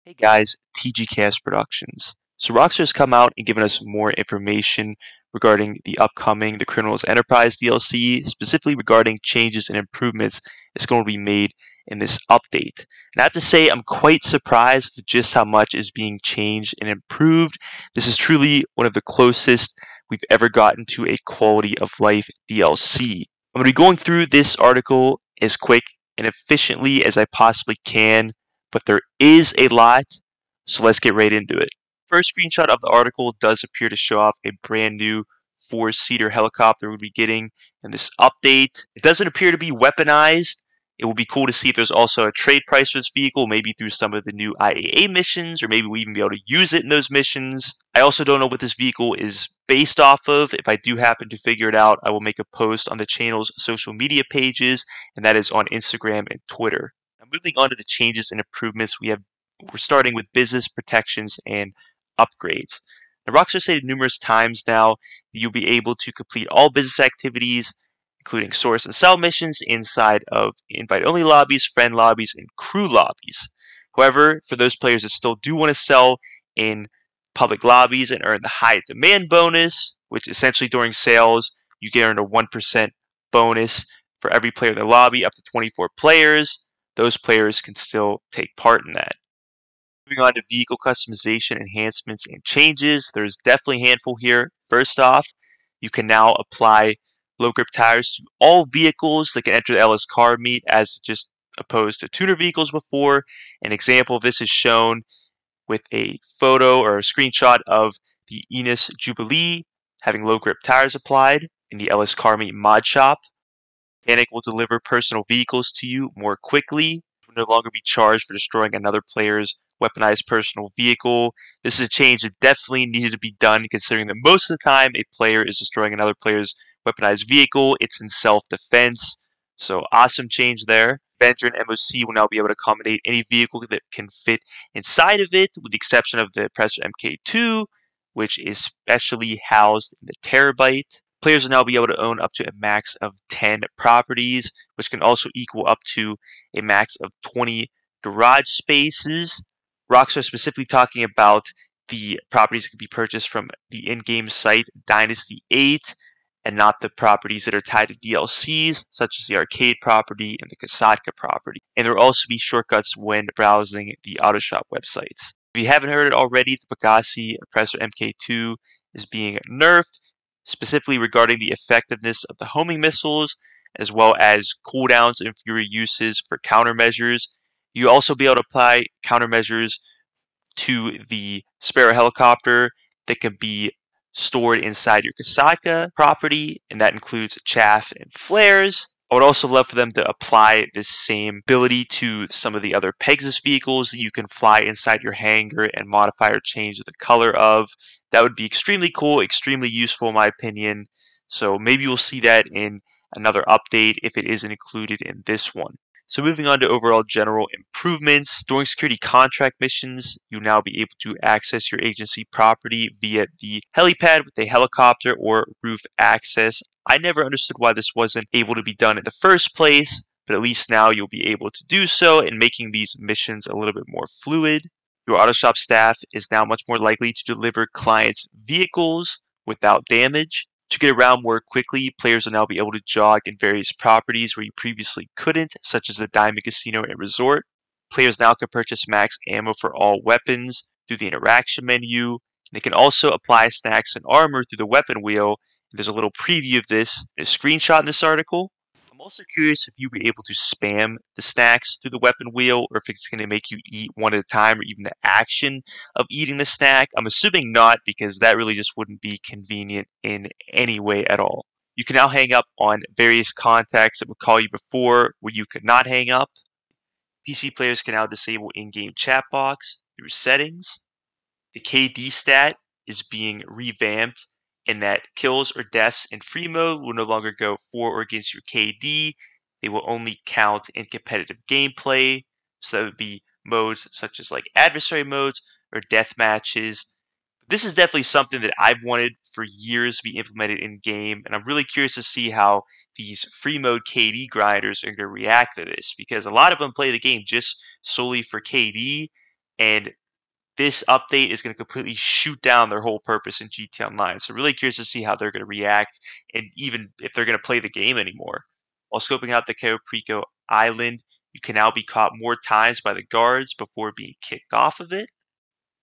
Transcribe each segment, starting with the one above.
Hey guys, TGKS Productions. So Rockstar's come out and given us more information regarding the upcoming The Criminal's Enterprise DLC, specifically regarding changes and improvements that's going to be made in this update. And I have to say, I'm quite surprised with just how much is being changed and improved. This is truly one of the closest we've ever gotten to a quality of life DLC. I'm going to be going through this article as quick and efficiently as I possibly can, but there is a lot, so let's get right into it. First screenshot of the article does appear to show off a brand new four-seater helicopter we'll be getting in this update. It doesn't appear to be weaponized. It will be cool to see if there's also a trade price for this vehicle, maybe through some of the new IAA missions, or maybe we'll even be able to use it in those missions. I also don't know what this vehicle is based off of. If I do happen to figure it out, I will make a post on the channel's social media pages, and that is on Instagram and Twitter. Now, moving on to the changes and improvements, we're starting with business protections and upgrades. Now, Rockstar stated numerous times now that you'll be able to complete all business activities, including source and sell missions, inside of invite-only lobbies, friend lobbies, and crew lobbies. However, for those players that still do want to sell in public lobbies and earn the high demand bonus, which essentially during sales you get earned a 1% bonus for every player in the lobby up to 24 players, those players can still take part in that. Moving on to vehicle customization, enhancements, and changes, there's definitely a handful here. First off, you can now apply low grip tires to all vehicles that can enter the LS car meet, as just opposed to tuner vehicles before. An example of this is shown with a photo or a screenshot of the Enos Jubilee having low grip tires applied in the LS car meet mod shop. Mechanic will deliver personal vehicles to you more quickly. Will no longer be charged for destroying another player's weaponized personal vehicle. This is a change that definitely needed to be done, considering that most of the time a player is destroying another player's weaponized vehicle, it's in self-defense. So awesome change there. Avenger and MOC will now be able to accommodate any vehicle that can fit inside of it, with the exception of the Oppressor MK2, which is specially housed in the Terabyte. Players will now be able to own up to a max of 10 properties, which can also equal up to a max of 20 garage spaces. Rockstar specifically talking about the properties that can be purchased from the in-game site Dynasty 8, and not the properties that are tied to DLCs, such as the arcade property and the Kasatka property. And there will also be shortcuts when browsing the Autoshop websites. If you haven't heard it already, the Pegasi Oppressor MK2 is being nerfed, specifically regarding the effectiveness of the homing missiles, as well as cooldowns and fury uses for countermeasures. You'll also be able to apply countermeasures to the Sparrow helicopter that can be stored inside your Kasaka property, and that includes chaff and flares. I would also love for them to apply this same ability to some of the other Pegasus vehicles that you can fly inside your hangar and modify or change the color of. That would be extremely cool, extremely useful in my opinion. So maybe we'll see that in another update if it isn't included in this one. So moving on to overall general improvements. During security contract missions, you'll now be able to access your agency property via the helipad with a helicopter or roof access. I never understood why this wasn't able to be done in the first place, but at least now you'll be able to do so, and making these missions a little bit more fluid. Your Autoshop staff is now much more likely to deliver clients' vehicles without damage. To get around more quickly, players will now be able to jog in various properties where you previously couldn't, such as the Diamond Casino and Resort. Players now can purchase max ammo for all weapons through the interaction menu. They can also apply snacks and armor through the weapon wheel. There's a little preview of this, a screenshot in this article. I'm also curious if you'll be able to spam the snacks through the weapon wheel, or if it's going to make you eat one at a time, or even the action of eating the snack. I'm assuming not, because that really just wouldn't be convenient in any way at all. You can now hang up on various contacts that would call you before, where you could not hang up. PC players can now disable in-game chat box through settings. The KD stat is being revamped, in that kills or deaths in free mode will no longer go for or against your KD. They will only count in competitive gameplay. So that would be modes such as like adversary modes or death matches. This is definitely something that I've wanted for years to be implemented in game, and I'm really curious to see how these free mode KD grinders are going to react to this, because a lot of them play the game just solely for KD, and this update is going to completely shoot down their whole purpose in GTA Online. So really curious to see how they're going to react and even if they're going to play the game anymore. While scoping out the Caprico Island, you can now be caught more times by the guards before being kicked off of it.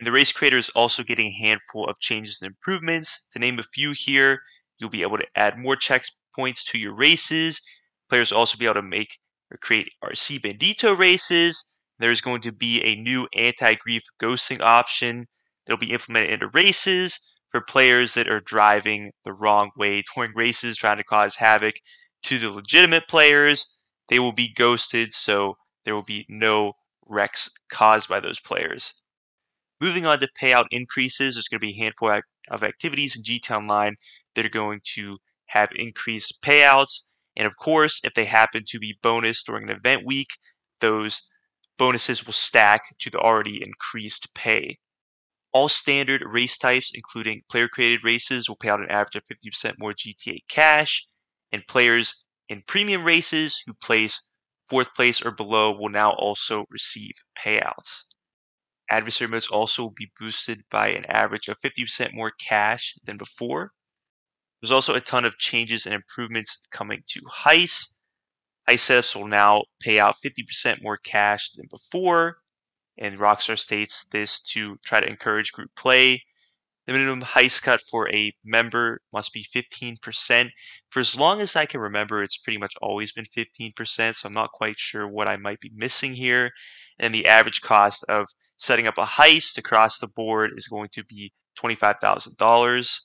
And the race creator is also getting a handful of changes and improvements. To name a few here, you'll be able to add more checkpoints to your races. Players will also be able to make or create RC Bandito races. There's going to be a new anti-grief ghosting option that'll be implemented into races for players that are driving the wrong way during races, trying to cause havoc to the legitimate players. They will be ghosted, so there will be no wrecks caused by those players. Moving on to payout increases, there's going to be a handful of activities in GT Online that are going to have increased payouts. And of course, if they happen to be bonus during an event week, those bonuses will stack to the already increased pay. All standard race types, including player-created races, will pay out an average of 50% more GTA cash, and players in premium races who place 4th place or below will now also receive payouts. Adversary modes also will be boosted by an average of 50% more cash than before. There's also a ton of changes and improvements coming to Heist. Heist setups will now pay out 50% more cash than before, and Rockstar states this to try to encourage group play. The minimum heist cut for a member must be 15%. For as long as I can remember, it's pretty much always been 15%, so I'm not quite sure what I might be missing here. And the average cost of setting up a heist across the board is going to be $25,000.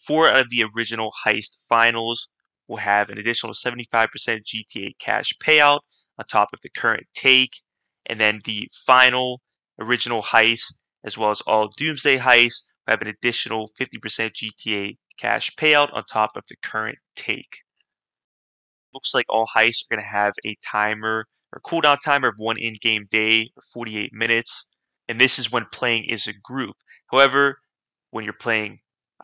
4 out of the original heist finals will have an additional 75% GTA cash payout on top of the current take. And then the final original heist, as well as all Doomsday heists, have an additional 50% GTA cash payout on top of the current take. Looks like all heists are going to have a timer or cooldown timer of 1 in-game day or 48 minutes, and this is when playing as a group. However, when you're playing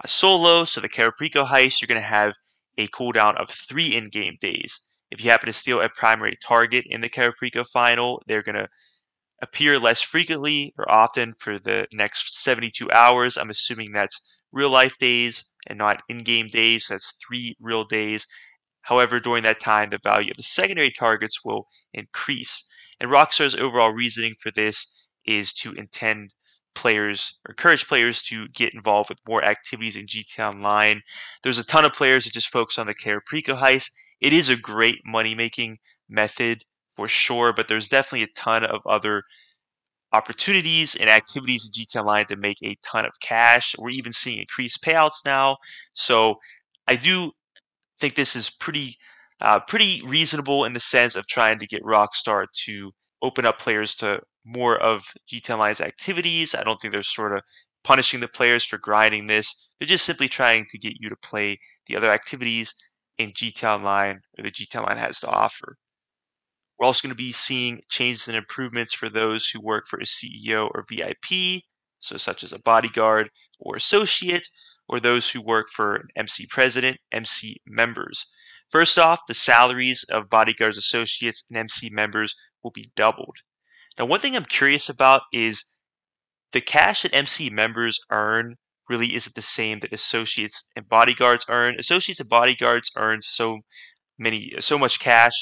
solo, so the Caprico heist, you're going to have a cooldown of 3 in-game days. If you happen to steal a primary target in the Caprico final, they're going to appear less frequently or often for the next 72 hours. I'm assuming that's real life days and not in-game days. That's 3 real days. However, during that time, the value of the secondary targets will increase. And Rockstar's overall reasoning for this is to encourage players to get involved with more activities in GTA Online. There's a ton of players that just focus on the Caprico heist. It is a great money-making method for sure, but there's definitely a ton of other opportunities and activities in GTA Online to make a ton of cash. We're even seeing increased payouts now. So I do think this is pretty reasonable in the sense of trying to get Rockstar to open up players to more of GTA Online's activities. I don't think they're sort of punishing the players for grinding this. They're just simply trying to get you to play the other activities in GTA Online or that GTA Online has to offer. We're also going to be seeing changes and improvements for those who work for a CEO or VIP, so such as a bodyguard or associate, or those who work for an MC president, MC members. First off, the salaries of bodyguards, associates, and MC members will be doubled. Now, one thing I'm curious about is the cash that MC members earn really isn't the same that associates and bodyguards earn. Associates and bodyguards earn so much cash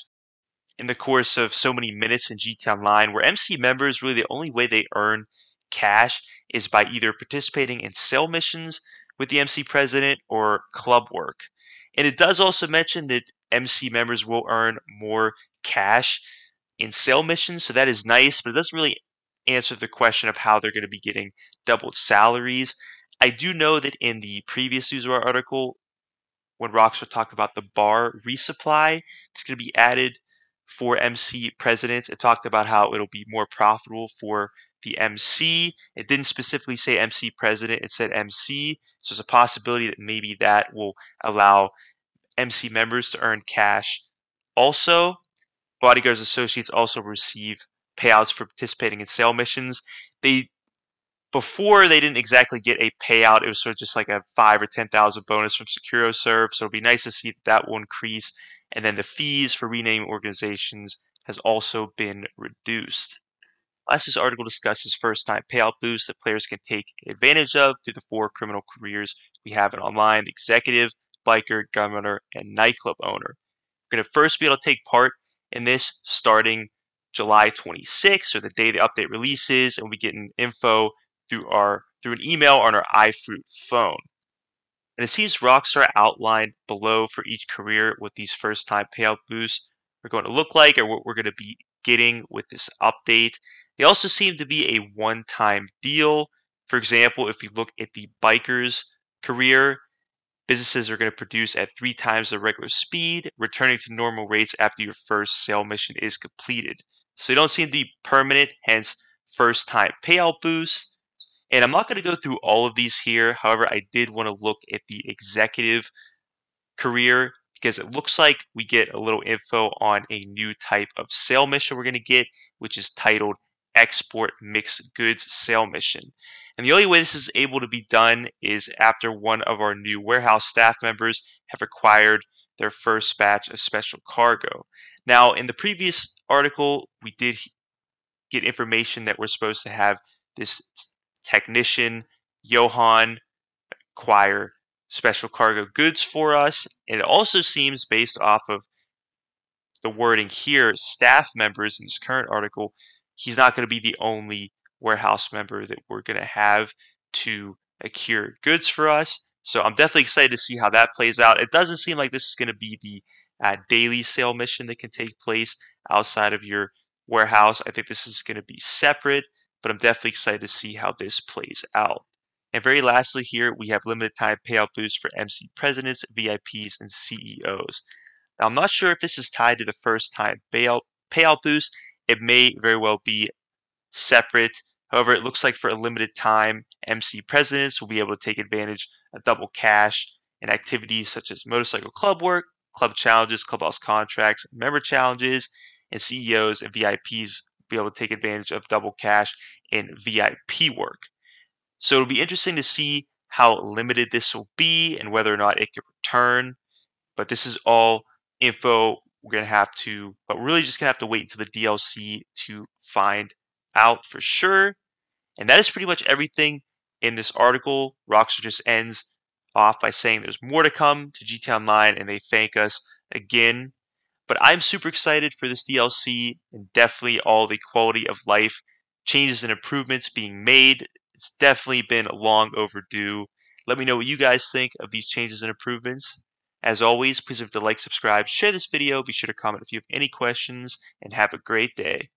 in the course of so many minutes in GT Online, where MC members, really the only way they earn cash is by either participating in sale missions with the MC president or club work. And it does also mention that MC members will earn more cash in sale missions, so that is nice, but it doesn't really answer the question of how they're going to be getting doubled salaries. I do know that in the previous news article, when Rockstar talked about the bar resupply, it's going to be added for MC presidents. It talked about how it'll be more profitable for the MC. It didn't specifically say MC president, it said MC. So there's a possibility that maybe that will allow MC members to earn cash. Also, bodyguards associates also receive payouts for participating in sale missions. Before they didn't exactly get a payout, it was sort of just like a 5 or 10,000 bonus from SecuroServe. So it'll be nice to see that will increase. And then the fees for renaming organizations has also been reduced. Last, this article discusses first-time payout boosts that players can take advantage of through the 4 criminal careers we have in online: executive, biker, governor, and nightclub owner. We're going to first be able to take part in this starting July 26th, or the day the update releases, and we get an info through an email on our iFruit phone. And it seems Rockstar outlined below for each career what these first-time payout boosts are going to look like, or what we're going to be getting with this update. They also seem to be a one-time deal. For example, if we look at the bikers career, businesses are going to produce at 3 times the regular speed, returning to normal rates after your first sale mission is completed. So they don't seem to be permanent, hence first-time payout boosts. And I'm not going to go through all of these here. However, I did want to look at the executive career because it looks like we get a little info on a new type of sale mission we're going to get, which is titled Export Mixed Goods Sale Mission. And the only way this is able to be done is after one of our new warehouse staff members have acquired their first batch of special cargo. Now, in the previous article, we did get information that we're supposed to have this technician, Johan, acquire special cargo goods for us. And it also seems, based off of the wording here, staff members in this current article, he's not going to be the only warehouse member that we're going to have to acquire goods for us. So I'm definitely excited to see how that plays out. It doesn't seem like this is going to be the daily sale mission that can take place outside of your warehouse. I think this is going to be separate, but I'm definitely excited to see how this plays out. And very lastly here, we have limited time payout boosts for MC presidents, VIPs, and CEOs. Now, I'm not sure if this is tied to the first time payout boost. It may very well be separate. However, it looks like for a limited time, MC presidents will be able to take advantage of double cash in activities such as motorcycle club work, club challenges, clubhouse contracts, member challenges, and CEOs and VIPs will be able to take advantage of double cash in VIP work. So it'll be interesting to see how limited this will be and whether or not it can return. But this is all info we're going to have to, but we're really just going to have to wait until the DLC to find out for sure. And that is pretty much everything in this article. Rockstar just ends off by saying there's more to come to GTA Online, and they thank us again. But I'm super excited for this DLC and definitely all the quality of life changes and improvements being made. It's definitely been long overdue. Let me know what you guys think of these changes and improvements. As always, please remember to like, subscribe, share this video. Be sure to comment if you have any questions, and have a great day.